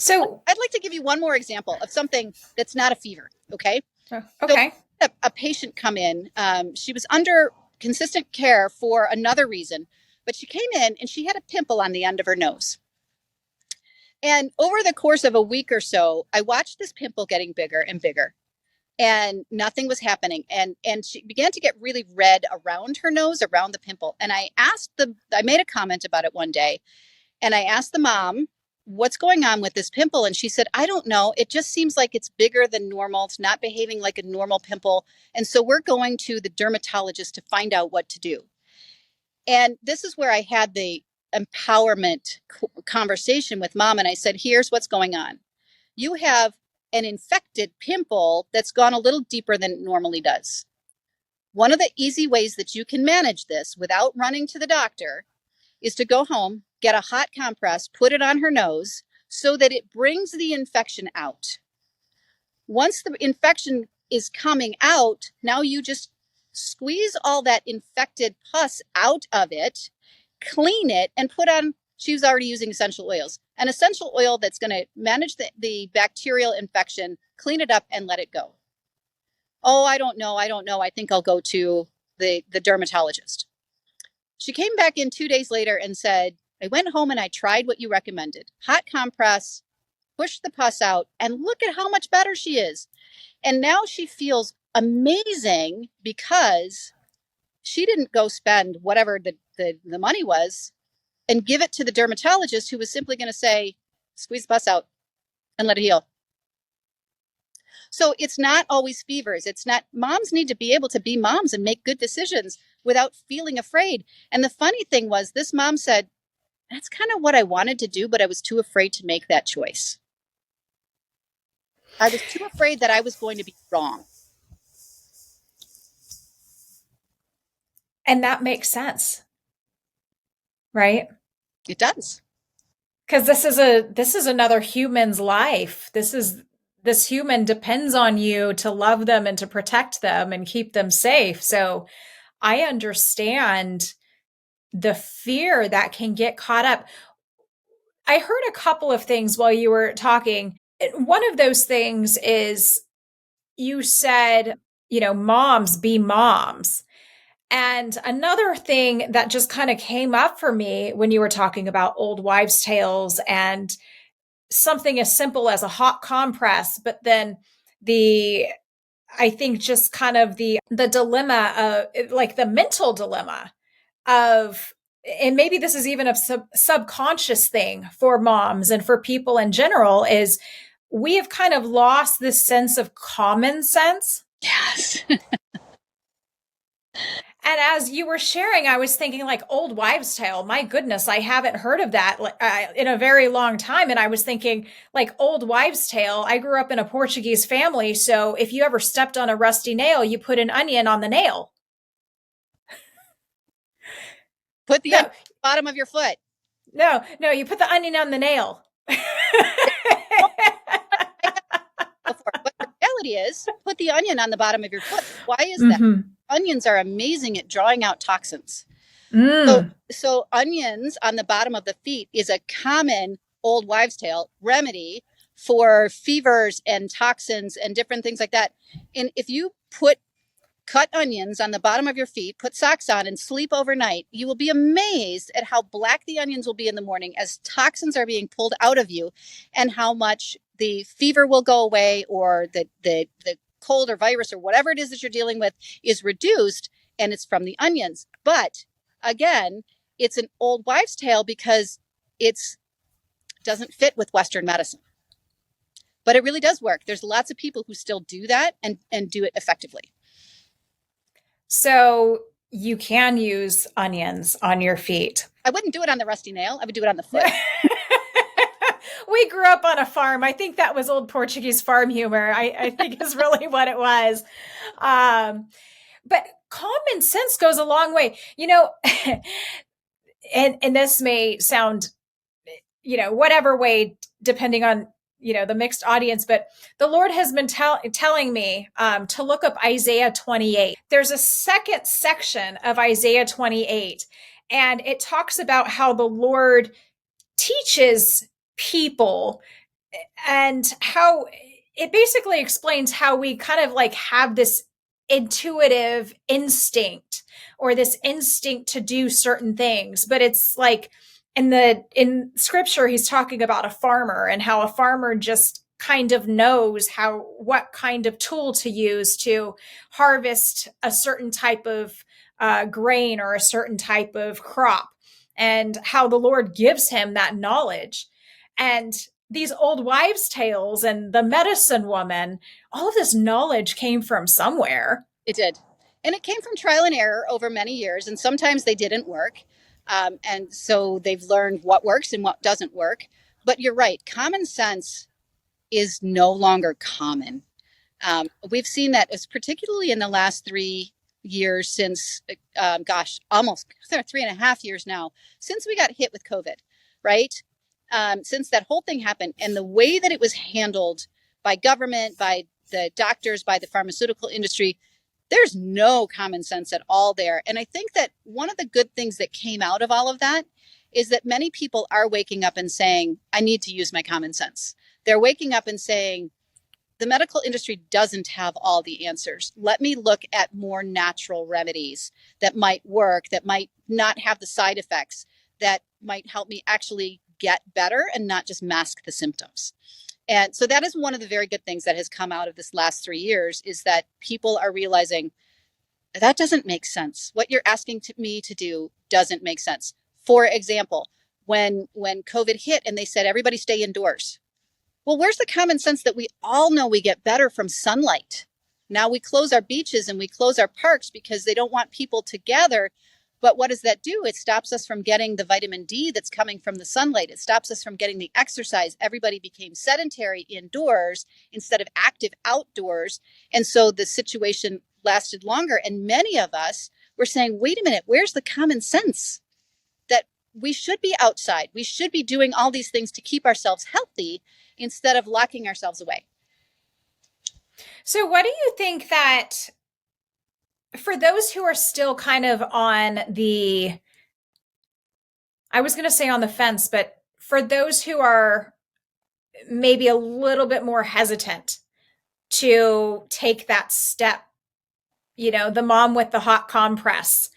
So, I'd like to give you one more example of something that's not a fever. Okay. So okay. a patient come in. She was under consistent care for another reason, but she came in and she had a pimple on the end of her nose. And over the course of a week or so, I watched this pimple getting bigger and bigger, and nothing was happening. And she began to get really red around her nose, around the pimple. And I made a comment about it one day, and I asked the mom, what's going on with this pimple? And she said, I don't know. It just seems like it's bigger than normal. It's not behaving like a normal pimple. And so we're going to the dermatologist to find out what to do. And this is where I had the empowerment conversation with mom. And I said, here's what's going on. You have an infected pimple that's gone a little deeper than it normally does. One of the easy ways that you can manage this without running to the doctor is to go home, get a hot compress, put it on her nose so that it brings the infection out. Once the infection is coming out, now you just squeeze all that infected pus out of it, clean it, and put on, she was already using essential oils, an essential oil that's going to manage the bacterial infection, clean it up, and let it go. Oh, I don't know. I think I'll go to the dermatologist. She came back in 2 days later and said, I went home and I tried what you recommended. Hot compress, pushed the pus out, and look at how much better she is. And now she feels amazing because she didn't go spend whatever the money was and give it to the dermatologist who was simply going to say, squeeze the pus out and let it heal. So it's not always fevers. It's not, moms need to be able to be moms and make good decisions without feeling afraid. And the funny thing was, this mom said, that's kind of what I wanted to do, but I was too afraid to make that choice. I was too afraid that I was going to be wrong. And that makes sense, right? It does. Because this is another human's life. This human depends on you to love them and to protect them and keep them safe. So I understand the fear that can get caught up. I heard a couple of things while you were talking. One of those things is you said, moms be moms. And another thing that just kind of came up for me when you were talking about old wives' tales and something as simple as a hot compress, but then I think just kind of the dilemma of, like, the mental dilemma of, and maybe this is even a subconscious thing for moms and for people in general, is we have kind of lost this sense of common sense. Yes. And as you were sharing, I was thinking, like, old wives' tale. My goodness, I haven't heard of that in a very long time. And I was thinking, like, old wives' tale. I grew up in a Portuguese family. So if you ever stepped on a rusty nail, you put an onion on the nail. Put the onion at the bottom of your foot. No, you put the onion on the nail. But the reality is, put the onion on the bottom of your foot. Why is that? Mm-hmm. Onions are amazing at drawing out toxins. Mm. So onions on the bottom of the feet is a common old wives' tale remedy for fevers and toxins and different things like that. And if you cut onions on the bottom of your feet, put socks on, and sleep overnight, you will be amazed at how black the onions will be in the morning as toxins are being pulled out of you, and how much the fever will go away, or the cold or virus or whatever it is that you're dealing with is reduced, and it's from the onions. But again, it's an old wives' tale because it doesn't fit with Western medicine. But it really does work. There's lots of people who still do that and do it effectively. So you can use onions on your feet. I wouldn't do it on the rusty nail. I would do it on the foot. We grew up on a farm. I think that was old Portuguese farm humor. I think is really what it was. But common sense goes a long way. And this may sound, whatever way, depending on, the mixed audience, but the Lord has been telling me to look up Isaiah 28. There's a second section of Isaiah 28, and it talks about how the Lord teaches people and how it basically explains how we kind of like have this intuitive instinct or this instinct to do certain things, but it's like in scripture he's talking about a farmer and how a farmer just kind of knows how what kind of tool to use to harvest a certain type of grain or a certain type of crop, and how the Lord gives him that knowledge. And these old wives' tales and the medicine woman, all of this knowledge came from somewhere. It did. And it came from trial and error over many years. And sometimes they didn't work. And so they've learned what works and what doesn't work. But you're right. Common sense is no longer common. We've seen that as particularly in the last 3 years since, almost 3.5 years now, since we got hit with COVID, right? Since that whole thing happened, and the way that it was handled by government, by the doctors, by the pharmaceutical industry, there's no common sense at all there. And I think that one of the good things that came out of all of that is that many people are waking up and saying, I need to use my common sense. They're waking up and saying, the medical industry doesn't have all the answers. Let me look at more natural remedies that might work, that might not have the side effects, that might help me actually get better and not just mask the symptoms. And so that is one of the very good things that has come out of this last 3 years, is that people are realizing that doesn't make sense. What you're asking me to do doesn't make sense. For example, when COVID hit and they said, everybody stay indoors. Well, where's the common sense that we all know we get better from sunlight? Now we close our beaches and we close our parks because they don't want people to gather. But what does that do? It stops us from getting the vitamin D that's coming from the sunlight. It stops us from getting the exercise. Everybody became sedentary indoors instead of active outdoors. And so the situation lasted longer. And many of us were saying, wait a minute, where's the common sense that we should be outside? We should be doing all these things to keep ourselves healthy instead of locking ourselves away. So, what do you think that for those who are still kind of on the, I was going to say on the fence, but for those who are maybe a little bit more hesitant to take that step, the mom with the hot compress,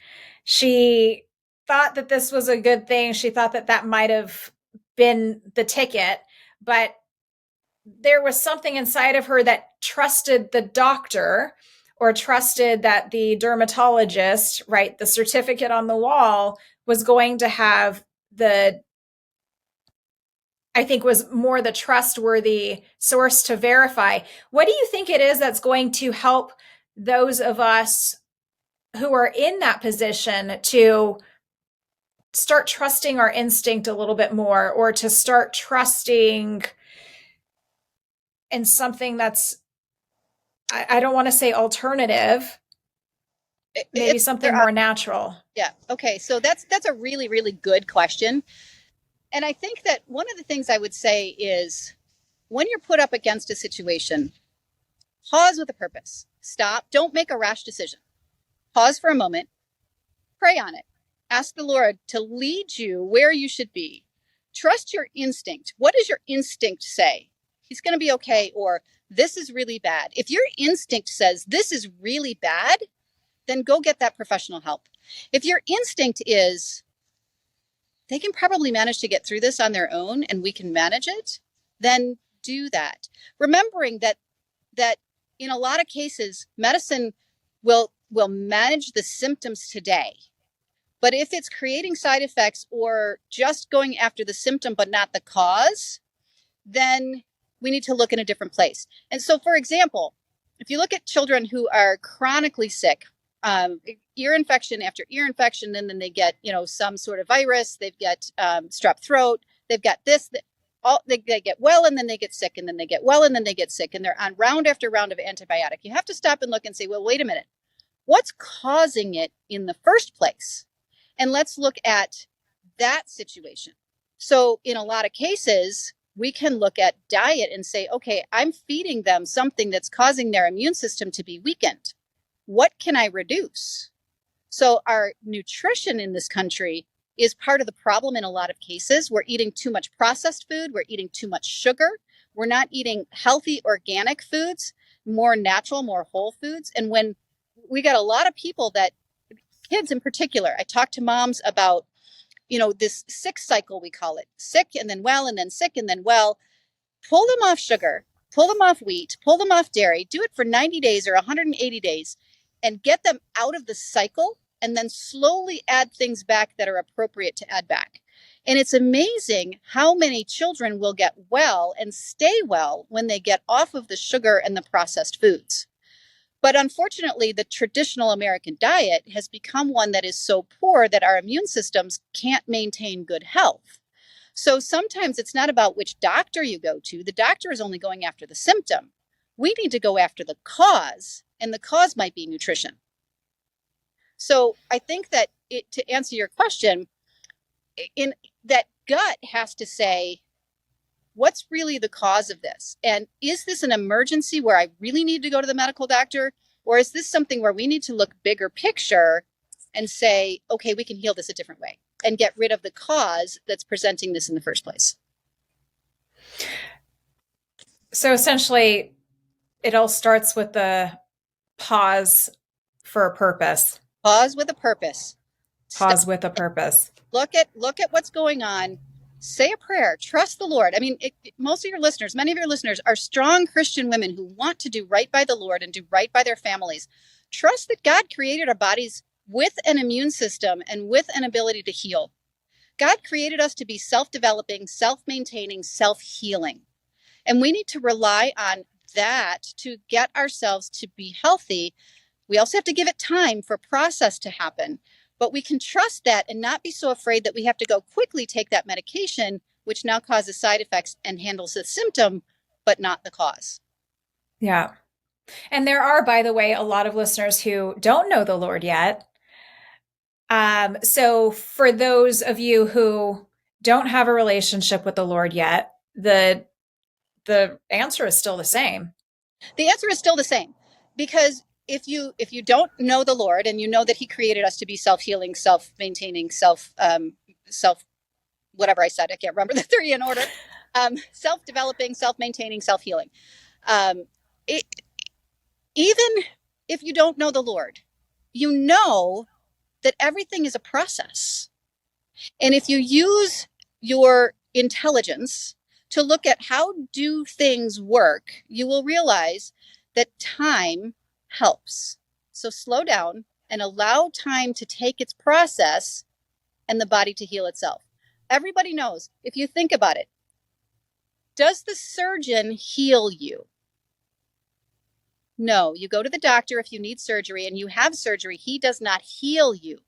she thought that this was a good thing. She thought that that might have been the ticket, but there was something inside of her that trusted the doctor or trusted that the dermatologist, right, the certificate on the wall was going to have the, I think was more the trustworthy source to verify. What do you think it is that's going to help those of us who are in that position to start trusting our instinct a little bit more, or to start trusting in something that's, I don't want to say alternative, maybe something more natural? Yeah. Okay. So that's a really, really good question. And I think that one of the things I would say is, when you're put up against a situation, pause with a purpose. Stop. Don't make a rash decision. Pause for a moment. Pray on it. Ask the Lord to lead you where you should be. Trust your instinct. What does your instinct say? He's going to be okay, or this is really bad. If your instinct says this is really bad, then go get that professional help. If your instinct is they can probably manage to get through this on their own and we can manage it, then do that. Remembering that in a lot of cases, medicine will manage the symptoms today. But if it's creating side effects or just going after the symptom but not the cause, then we need to look in a different place. And so, for example, if you look at children who are chronically sick, ear infection after ear infection, and then they get, some sort of virus, they've got strep throat, they've got this, they get well and then they get sick, and then they get well and then they get sick, and they're on round after round of antibiotic. You have to stop and look and say, well, wait a minute, what's causing it in the first place? And let's look at that situation. So in a lot of cases, we can look at diet and say, okay, I'm feeding them something that's causing their immune system to be weakened. What can I reduce? So our nutrition in this country is part of the problem in a lot of cases. We're eating too much processed food. We're eating too much sugar. We're not eating healthy organic foods, more natural, more whole foods. And when we got a lot of people that, kids in particular, I talk to moms about, this sick cycle, we call it, sick and then well, and then sick and then well. Pull them off sugar, pull them off wheat, pull them off dairy, do it for 90 days or 180 days and get them out of the cycle, and then slowly add things back that are appropriate to add back. And it's amazing how many children will get well and stay well when they get off of the sugar and the processed foods. But unfortunately, the traditional American diet has become one that is so poor that our immune systems can't maintain good health. So sometimes it's not about which doctor you go to. The doctor is only going after the symptom. We need to go after the cause, and the cause might be nutrition. So I think that to answer your question, in that gut has to say, what's really the cause of this? And is this an emergency where I really need to go to the medical doctor? Or is this something where we need to look bigger picture and say, okay, we can heal this a different way and get rid of the cause that's presenting this in the first place? So essentially, it all starts with the pause for a purpose. Pause with a purpose. Pause with a purpose. Look at what's going on. Say a prayer. Trust the Lord. I mean, most of your listeners, many of your listeners are strong Christian women who want to do right by the Lord and do right by their families. Trust that God created our bodies with an immune system and with an ability to heal. God created us to be self-developing, self-maintaining, self-healing. And we need to rely on that to get ourselves to be healthy. We also have to give it time for process to happen. But we can trust that and not be so afraid that we have to go quickly take that medication, which now causes side effects and handles the symptom, but not the cause. Yeah. And there are, by the way, a lot of listeners who don't know the Lord yet. So for those of you who don't have a relationship with the Lord yet, the answer is still the same. The answer is still the same, because if you don't know the Lord and you know that He created us to be self-healing, self-maintaining, whatever I said, I can't remember the three in order, self-developing, self-maintaining, self-healing. Even if you don't know the Lord, you know that everything is a process. And if you use your intelligence to look at how do things work, you will realize that time helps. So slow down and allow time to take its process and the body to heal itself. Everybody knows, if you think about it, does the surgeon heal you? No, you go to the doctor if you need surgery and you have surgery. He does not heal you.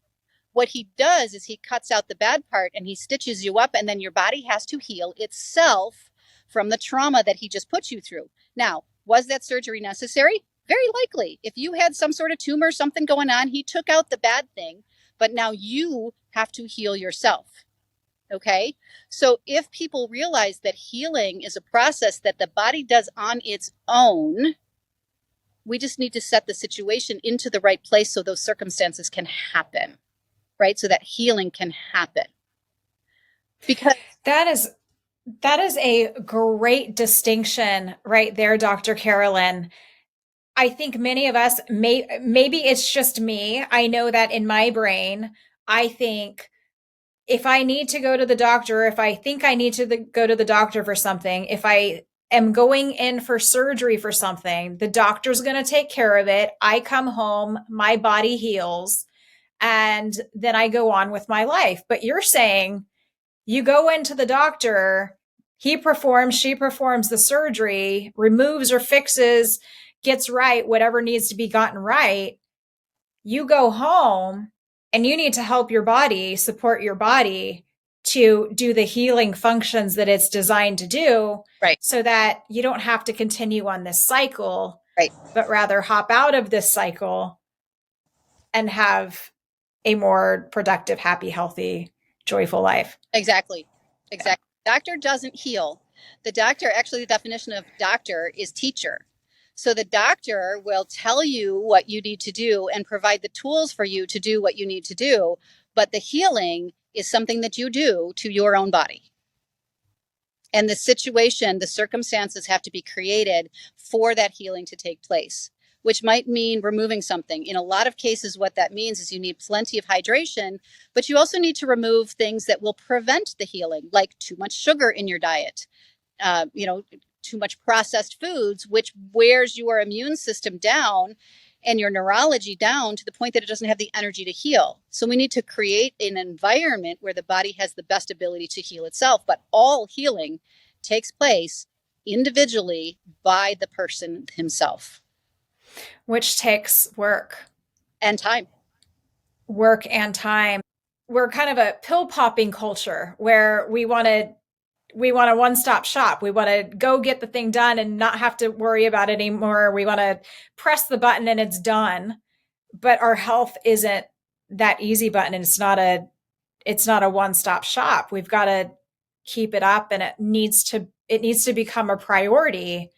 What he does is he cuts out the bad part and he stitches you up, and then your body has to heal itself from the trauma that he just put you through. Now, was that surgery necessary? Very likely. If you had some sort of tumor, something going on, he took out the bad thing, but now you have to heal yourself. Okay? So if people realize that healing is a process that the body does on its own, we just need to set the situation into the right place so those circumstances can happen, right? So that healing can happen. Because that is a great distinction right there, Dr. Karolyn. I think many of us maybe it's just me. I know that in my brain, I think if I need to go to the doctor, if I think I need to go to the doctor for something, if I am going in for surgery for something, the doctor's going to take care of it. I come home, my body heals, and then I go on with my life. But you're saying you go into the doctor, she performs the surgery, removes or fixes, gets right whatever needs to be gotten right. You go home and you need to help your body, support your body to do the healing functions that it's designed to do, right, so that you don't have to continue on this cycle, right, but rather hop out of this cycle and have a more productive, happy, healthy, joyful life. Exactly. Doctor doesn't heal. The definition of doctor is teacher. So the doctor will tell you what you need to do and provide the tools for you to do what you need to do. But the healing is something that you do to your own body. And the situation, the circumstances have to be created for that healing to take place, which might mean removing something. In a lot of cases, what that means is you need plenty of hydration, but you also need to remove things that will prevent the healing, like too much sugar in your diet, too much processed foods, which wears your immune system down and your neurology down to the point that it doesn't have the energy to heal. So we need to create an environment where the body has the best ability to heal itself. But all healing takes place individually by the person himself. Which takes work. And time. Work and time. We're kind of a pill popping culture where we want a one-stop shop. We want to go get the thing done and not have to worry about it anymore. We want to press the button and it's done. But our health isn't that easy button, and it's not a one-stop shop. We've got to keep it up, and it needs to become a priority,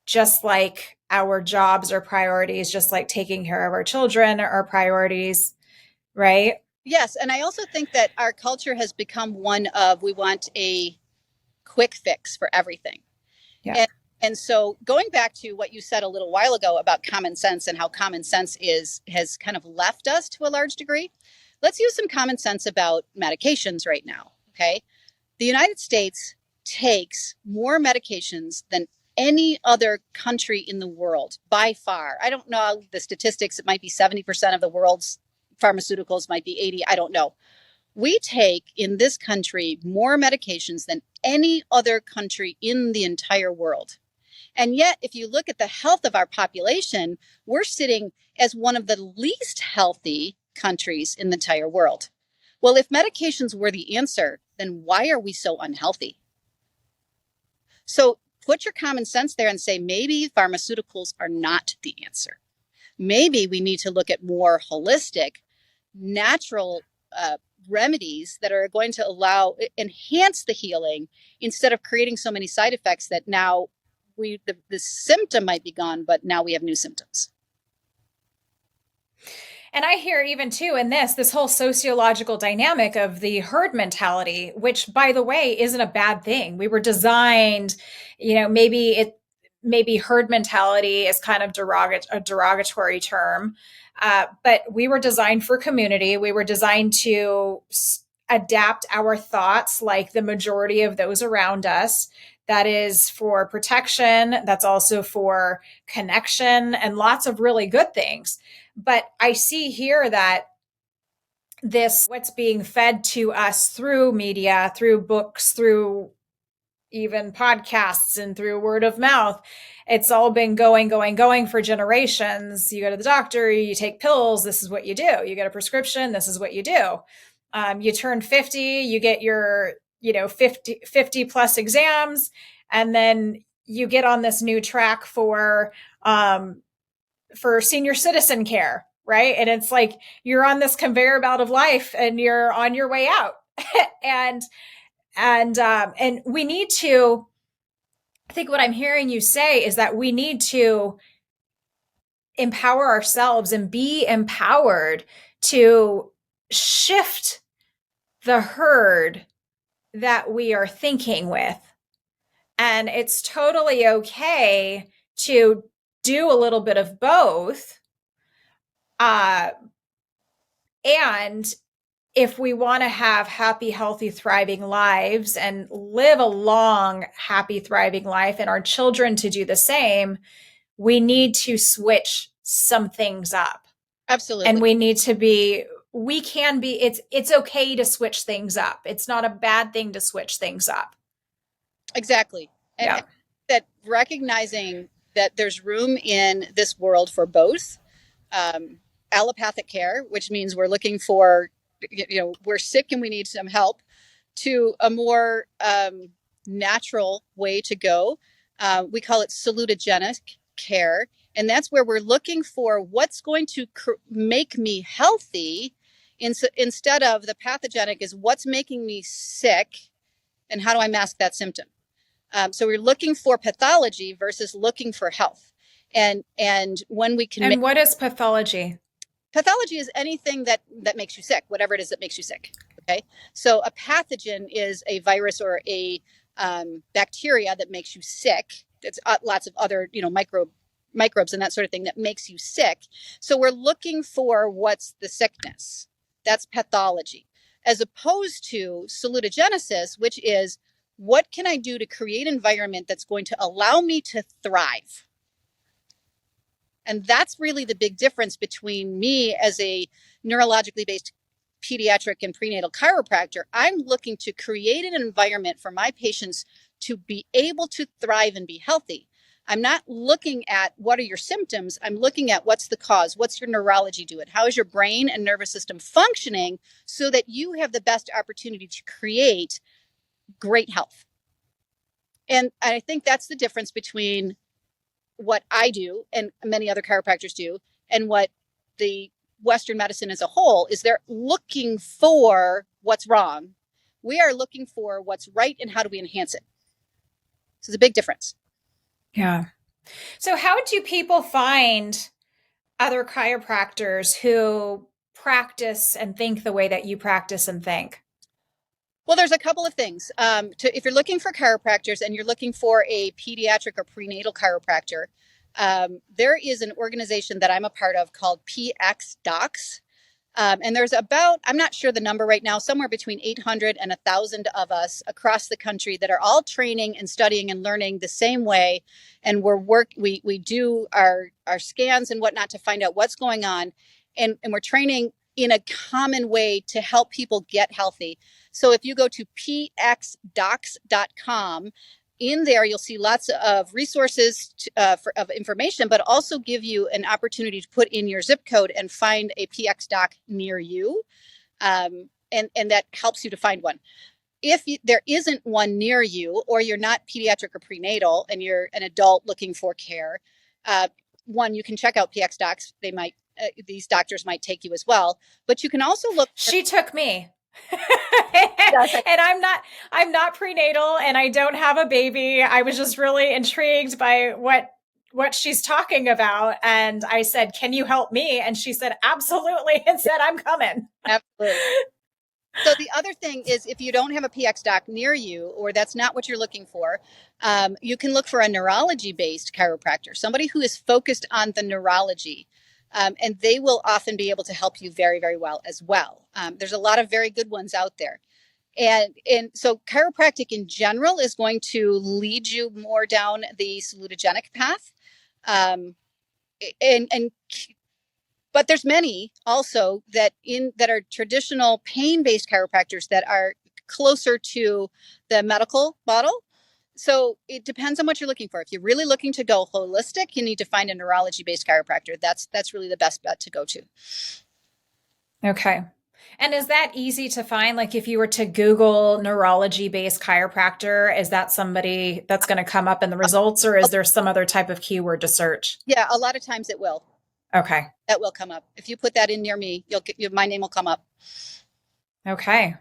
just like our jobs are priorities, just like taking care of our children are priorities, right? Yes. And I also think that our culture has become one of, we want a quick fix for everything. Yeah. And so going back to what you said a little while ago about common sense and how common sense has kind of left us to a large degree, let's use some common sense about medications right now. Okay. The United States takes more medications than any other country in the world by far. I don't know the statistics. It might be 70% of the world's pharmaceuticals, might be 80. I don't know. We take in this country more medications than any other country in the entire world. And yet, if you look at the health of our population, we're sitting as one of the least healthy countries in the entire world. Well, if medications were the answer, then why are we so unhealthy? So put your common sense there and say, maybe pharmaceuticals are not the answer. Maybe we need to look at more holistic, natural remedies that are going to enhance the healing instead of creating so many side effects that now the symptom might be gone, but now we have new symptoms. And I hear even too in this whole sociological dynamic of the herd mentality, which by the way, isn't a bad thing. We were designed, maybe herd mentality is kind of a derogatory term. But we were designed for community. We were designed to adapt our thoughts like the majority of those around us. That is for protection. That's also for connection and lots of really good things. But I see here that what's being fed to us through media, through books, through even podcasts and through word of mouth, it's all been going for generations. You go to the doctor, you take pills, this is what you do. You get a prescription, this is what you do. You turn 50, you get your 50 plus exams, and then you get on this new track for senior citizen care, right? And it's like you're on this conveyor belt of life and you're on your way out. and we need to, I think what I'm hearing you say is that we need to empower ourselves and be empowered to shift the herd that we are thinking with. And it's totally okay to do a little bit of both. And if we want to have happy, healthy, thriving lives and live a long, happy, thriving life, and our children to do the same, we need to switch some things up. Absolutely. And it's okay to switch things up. It's not a bad thing to switch things up. Exactly. And that recognizing that there's room in this world for both allopathic care, which means we're looking for, we're sick and we need some help, to a more natural way to go. We call it salutogenic care. And that's where we're looking for what's going to make me healthy instead of the pathogenic is what's making me sick and how do I mask that symptom. So we're looking for pathology versus looking for health. And when we can... And what is pathology? Pathology is anything that makes you sick, whatever it is that makes you sick. Okay. So a pathogen is a virus or a bacteria that makes you sick. It's lots of other, microbes and that sort of thing that makes you sick. So we're looking for what's the sickness. That's pathology, as opposed to salutogenesis, which is what can I do to create an environment that's going to allow me to thrive? And that's really the big difference between me as a neurologically based pediatric and prenatal chiropractor. I'm looking to create an environment for my patients to be able to thrive and be healthy. I'm not looking at what are your symptoms. I'm looking at what's the cause, what's your neurology doing, how is your brain and nervous system functioning so that you have the best opportunity to create great health. And I think that's the difference between what I do and many other chiropractors do and what the Western medicine as a whole is. They're looking for what's wrong. We are looking for what's right and how do we enhance it. So it's a big difference. Yeah. So how do people find other chiropractors who practice and think the way that you practice and think? Well, there's a couple of things. If you're looking for chiropractors and you're looking for a pediatric or prenatal chiropractor, there is an organization that I'm a part of called PX Docs. And there's about, I'm not sure the number right now, somewhere between 800 and 1,000 of us across the country that are all training and studying and learning the same way. And we do our scans and whatnot to find out what's going on. And we're training in a common way to help people get healthy. So if you go to pxdocs.com, in there, you'll see lots of resources of information, but also give you an opportunity to put in your zip code and find a PX doc near you. And that helps you to find one. If there isn't one near you, or you're not pediatric or prenatal and you're an adult looking for care, you can check out PX docs. These doctors might take you as well, but you can also look. She took me. And I'm not prenatal and I don't have a baby. I was just really intrigued by what she's talking about. And I said, "Can you help me?" And she said, "Absolutely," and said, "I'm coming." Absolutely. So the other thing is, if you don't have a PX doc near you, or that's not what you're looking for, you can look for a neurology-based chiropractor, somebody who is focused on the neurology. And they will often be able to help you very, very well as well. There's a lot of very good ones out there. And so chiropractic in general is going to lead you more down the salutogenic path. But there's many also that are traditional pain-based chiropractors that are closer to the medical model. So it depends on what you're looking for. If you're really looking to go holistic, you need to find a neurology-based chiropractor. That's really the best bet to go to. Okay. And is that easy to find? Like if you were to Google neurology-based chiropractor, is that somebody that's going to come up in the results, or is there some other type of keyword to search? Yeah, a lot of times it will. Okay. That will come up. If you put that in near me, my name will come up. Okay.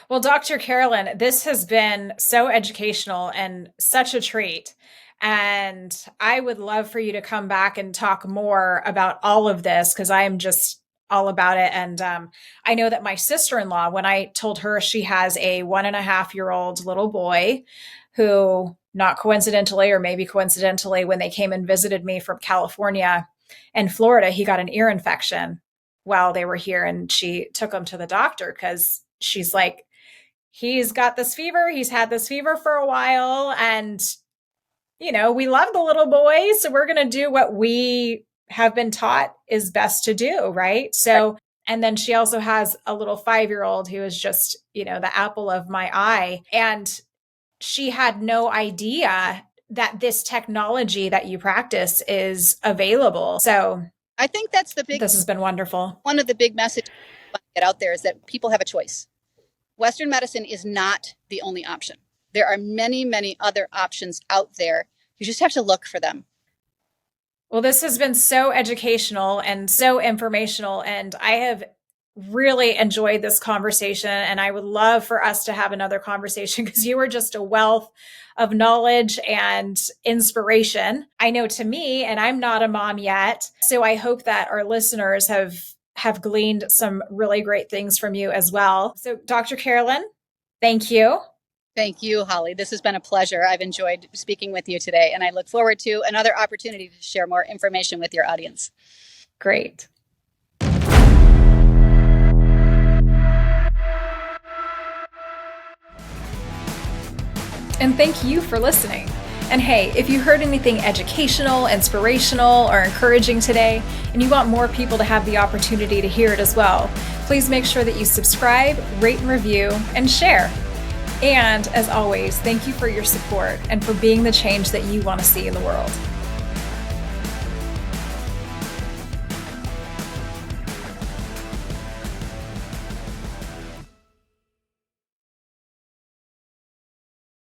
Well, Dr. Karolyn, this has been so educational and such a treat. And I would love for you to come back and talk more about all of this because I am just all about it. And I know that my sister-in-law, when I told her she has a 1.5-year-old little boy who, not coincidentally, or maybe coincidentally, when they came and visited me from California and Florida, he got an ear infection while they were here. And she took him to the doctor because she's like, he's got this fever. He's had this fever for a while. And, we love the little boy. So we're going to do what we have been taught is best to do. Right. So, and then she also has a little 5-year-old who is just, the apple of my eye. And she had no idea that this technology that you practice is available. So I think that's this has been wonderful. One of the big messages I get out there is that people have a choice. Western medicine is not the only option. There are many, many other options out there. You just have to look for them. Well, this has been so educational and so informational, and I have really enjoyed this conversation. And I would love for us to have another conversation because you are just a wealth of knowledge and inspiration. I know to me, and I'm not a mom yet. So I hope that our listeners have gleaned some really great things from you as well. So Dr. Karolyn, thank you. Thank you, Holly. This has been a pleasure. I've enjoyed speaking with you today, and I look forward to another opportunity to share more information with your audience. Great. And thank you for listening. And hey, if you heard anything educational, inspirational, or encouraging today, and you want more people to have the opportunity to hear it as well, please make sure that you subscribe, rate and review, and share. And as always, thank you for your support and for being the change that you want to see in the world.